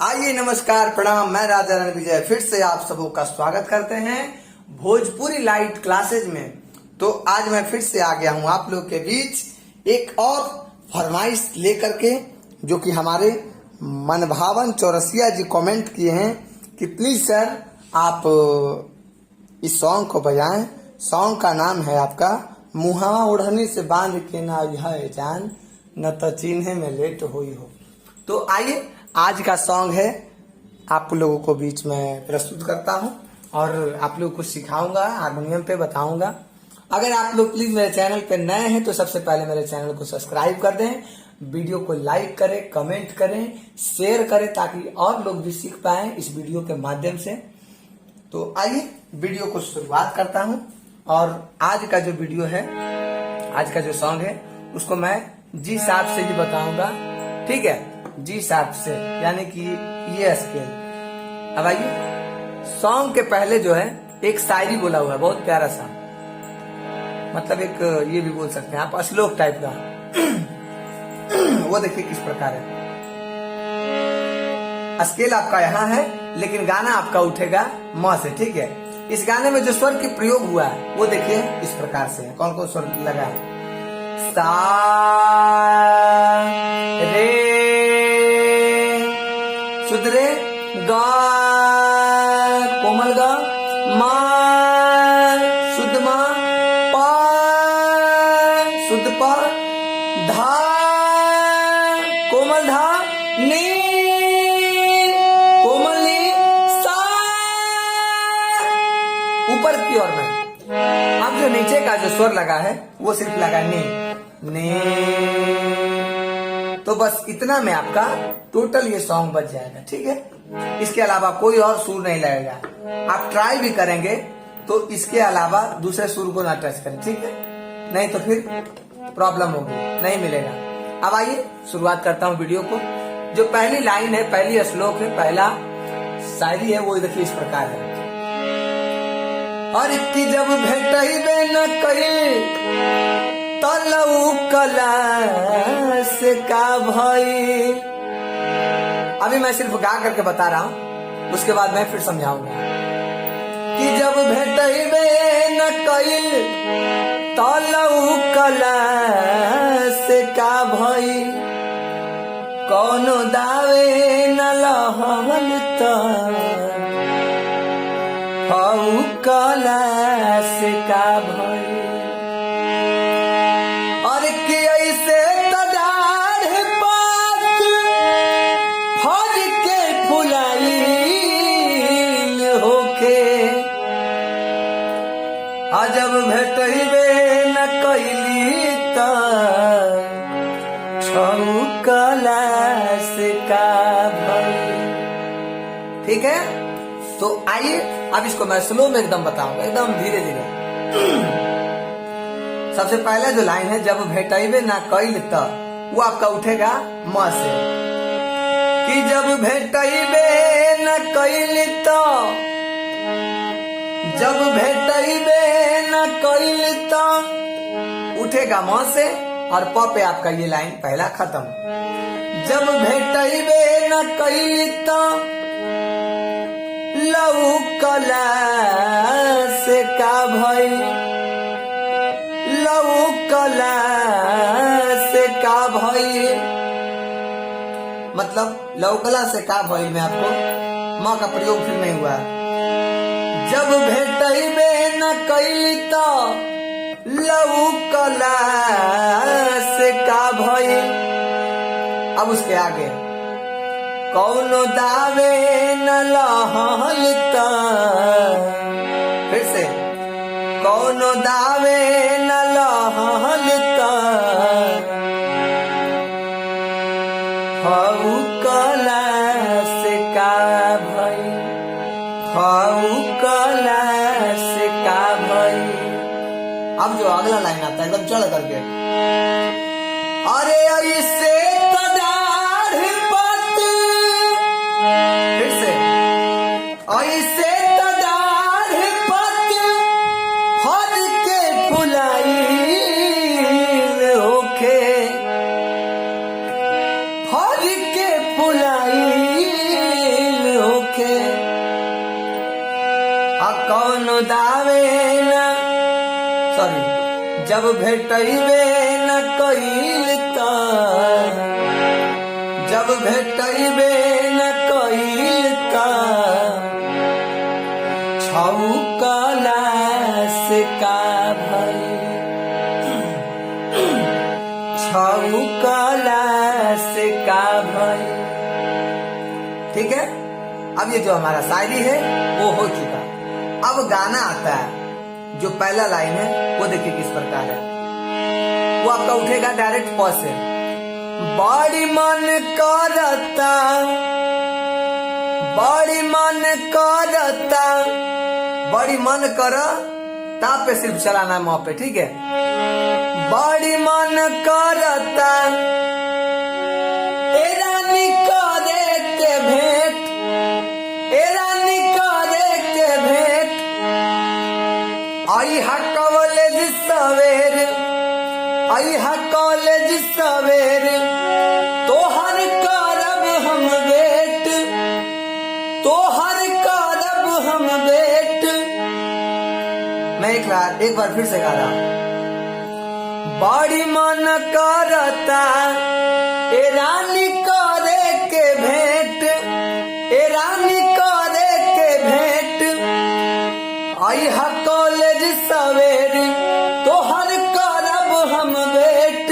आइए नमस्कार प्रणाम, मैं राजा रणविजय फिर से आप सबों का स्वागत करते हैं भोजपुरी लाइट क्लासेज में। तो आज मैं फिर से आ गया हूं आप लोग के बीच एक और फरमाइश लेकर के, जो कि हमारे मनभावन चौरसिया जी कमेंट किए हैं कि प्लीज सर आप इस सॉन्ग को बजाएं। सॉन्ग का नाम है आपका मुहावा ओढ़नी से बांध के ना यह जान न तो चिन्हे में लेट हुई हो। तो आइए आज का सॉन्ग है, आप लोगों को बीच में प्रस्तुत करता हूं और आप लोगों को सिखाऊंगा, हारमोनियम पे बताऊंगा। अगर आप लोग प्लीज मेरे चैनल पे नए हैं तो सबसे पहले मेरे चैनल को सब्सक्राइब कर दें, वीडियो को लाइक करें, कमेंट करें, शेयर करें ताकि और लोग भी सीख पाए इस वीडियो के माध्यम से। तो आइए वीडियो को शुरुआत करता हूं और आज का जो वीडियो है, आज का जो सॉन्ग है उसको मैं जी शार्प से ही बताऊंगा, ठीक है, जी शार्प से, यानी कि ये स्केल। अब आइए, सॉन्ग के पहले जो है एक शायरी बोला हुआ है, बहुत प्यारा सा, मतलब एक ये भी बोल सकते हैं आप श्लोक टाइप का। वो देखिए किस प्रकार है। स्केल आपका यहाँ है लेकिन गाना आपका उठेगा म से, ठीक है। इस गाने में जो स्वर की प्रयोग हुआ है वो देखिए इस प्रकार से। कौन कौन स्वर लगा है? सा रे शुद्ध रे, गा कोमल गा, मा शुद्ध मा, पा शुद्ध पा, धा कोमल धा, नी कोमल नी, सा ऊपर की ओर में। अब जो नीचे का जो स्वर लगा है वो सिर्फ लगा नी ने। तो बस इतना में आपका टोटल ये सॉन्ग बच जाएगा, ठीक है। इसके अलावा कोई और सुर नहीं लगेगा। आप ट्राई भी करेंगे तो इसके अलावा दूसरे सुर को ना टच करें, ठीक है, नहीं तो फिर प्रॉब्लम होगी, नहीं मिलेगा। अब आइए शुरुआत करता हूँ वीडियो को। जो पहली लाइन है, पहली श्लोक है, पहला शायरी है, वो देखिए इस प्रकार है। और इतनी जब भेटइबे न कई तलऊ कला से का भई। अभी मैं सिर्फ गा करके बता रहा हूं, उसके बाद मैं फिर समझाऊंगा कि जब भेटइबे न कइल तलऊ कला से का भई, कौनो दावे न लहल त हऊ कला से का भई। जब भेटइबे न कइली त छौकला से का भई, ठीक है। तो आइए अब इसको मैं स्लो में एकदम बताऊंगा, एकदम धीरे धीरे। सबसे पहले जो लाइन है, जब भेटइबे न कइल त, वो आपका उठेगा म से, कि जब भेटइबे न कइल त, जब भेटइबे न कइल त उठेगा म से और प पे आपका ये लाइन पहला खत्म। जब भेटइबे न कइल त लऊ कला से का भई, लऊ कला से का भई, मतलब लौकला से का भई में आपको माँ का प्रयोग फिर नहीं हुआ। जब भेटइबे न कइली त लऊ कला से का भई। अब उसके आगे कौनो दावे न लहल त, फिर से कौनो दावे न लहल त हऊ कला से का भई, हऊ कला से का भई। अब जो अगला लाइन आता है एकदम चढ़ करके, अरे ऐसे तदार पत, फिर से ऐसे तदार पत हर के फुलाई होके, हर के फुलाई सॉरी, जब भेटैबे न कइल त, जब भेटैबे न कइल त, छौकला से का भइल, छौकला से का भइल। ठीक है, अब ये जो हमारा शायरी है वो हो चुका। अब गाना आता है, जो पहला लाइन है वो देखिए किस प्रकार है। वो आपका उठेगा डायरेक्ट प से। बड़ी मन करता, बड़ी मन करता, बड़ी मन कर ता पे सिर्फ चलाना है पे। ठीक है, बड़ी मन करता एरानी करे के भेंट, एरानी करे के भेंट, आई हा कॉलेज सवेर, आई हा कॉलेज सवेर, तोहर करब हम वेट, तोहर करब हम वेट। मैं एक बार फिर से गा रहा हूं। बड़ी मन करता एरानी करे के भेंट, एरानी करे के भेंट, आई हा कॉलेज सवेर, तोहर करब हम वेट,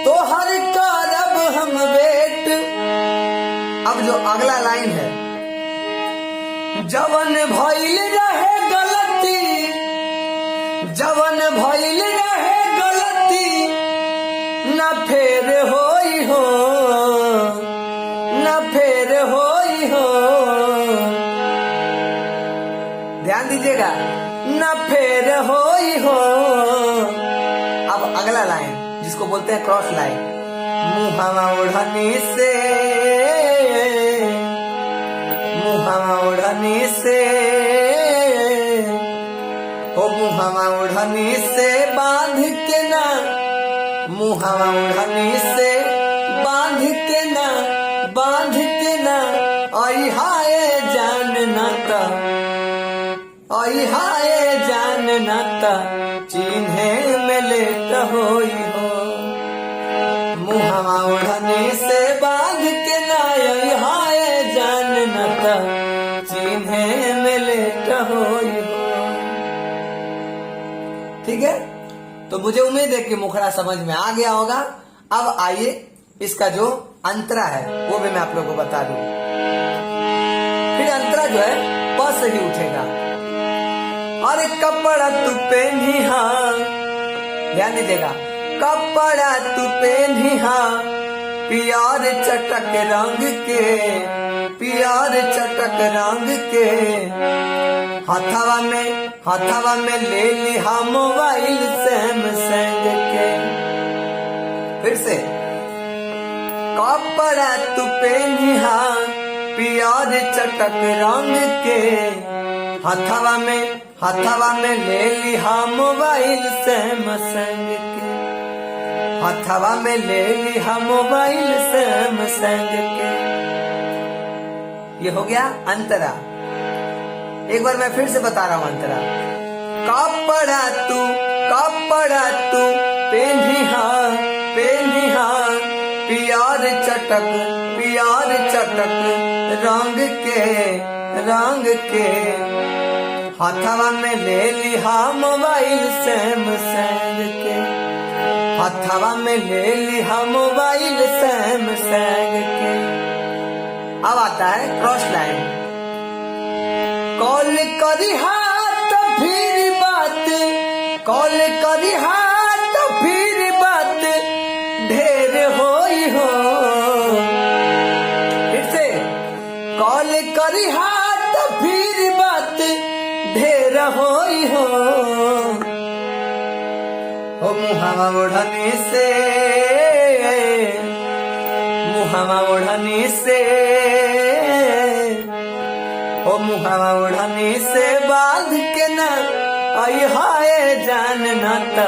तोहर करब हम वेट। अब जो अगला लाइन है, जवन भइल रहे गलती, जवन भइल रहे गलती, न फेर होई हो, न फेर होई हो। ध्यान दीजिएगा, न फेर होई हो। अब अगला लाइन जिसको बोलते हैं क्रॉस लाइन, मुहावा ओढ़नी से, मुहावा ओढ़नी से, हो मुहावा ओढ़नी से बांध के ना, मुहावा ओढ़नी से बांध के ना, बांध के ना, आई हाय जान नाता, आई हाय जान नाता, चिन्हे में लेट होई हो। मुहावा ओढ़नी से बांध के ना, आई हाय जान नाता, चिन्हे में लेट होई हो। ठीक है, तो मुझे उम्मीद है कि मुखड़ा समझ में आ गया होगा। अब आइए इसका जो अंतरा है वो भी मैं आप लोगों को बता दूं। फिर अंतरा जो है प से ही उठेगा। अरे कपड़ा तू पहनी हाँ, ध्यान दीजिएगा, कपड़ा तू पहनी हाँ, प्यार चटक रंग के, प्यार चटक रंग के, हथवा में ले लिहा मोबाइल सैमसंग के। फिर से, कपड़ा तू पहनिहा प्यार चटक रंग के, हथवा में ले लिहा मोबाइल सैमसंग के, हथवा में ले लिहा मोबाइल सैमसंग के। ये हो गया अंतरा। एक बार मैं फिर से बता रहा हूं अंतरा। कपड़ा तू पेन्हिहा प्यार चटक रंग के, हथवा में ले लिहा मोबाइल सैमसंग के, हथवा में ले लिहा मोबाइल सैमसंग के। अब आता है क्रॉस लाइन। कॉल करी तो फिर बात, कॉल करी तो फिर बात ढेर होई हो। फिर से, कॉल करी तो फिर बात ढेर होई हो। मुहावा ओढ़नी से, मुहावा ओढ़नी से, हो मुहावा ओढ़नी से बांध के ना, आई हाय जान नाता,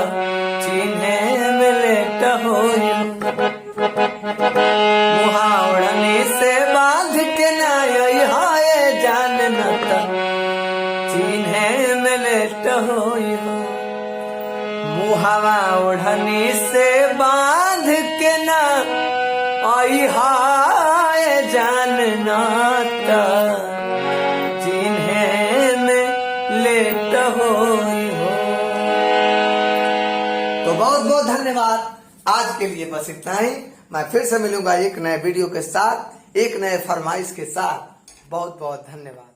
चिन्हे में लेट होई। मुहावा ओढ़नी से बांध के ना, आई हाय जान नाता, चिन्हे में लेट होई हो। हवा ओढ़नी से बांध के ना आई हाय जानना जिन्हें में लेट हो। तो बहुत बहुत धन्यवाद। आज के लिए बस इतना ही। मैं फिर से मिलूंगा एक नए वीडियो के साथ, एक नए फरमाइश के साथ। बहुत बहुत धन्यवाद।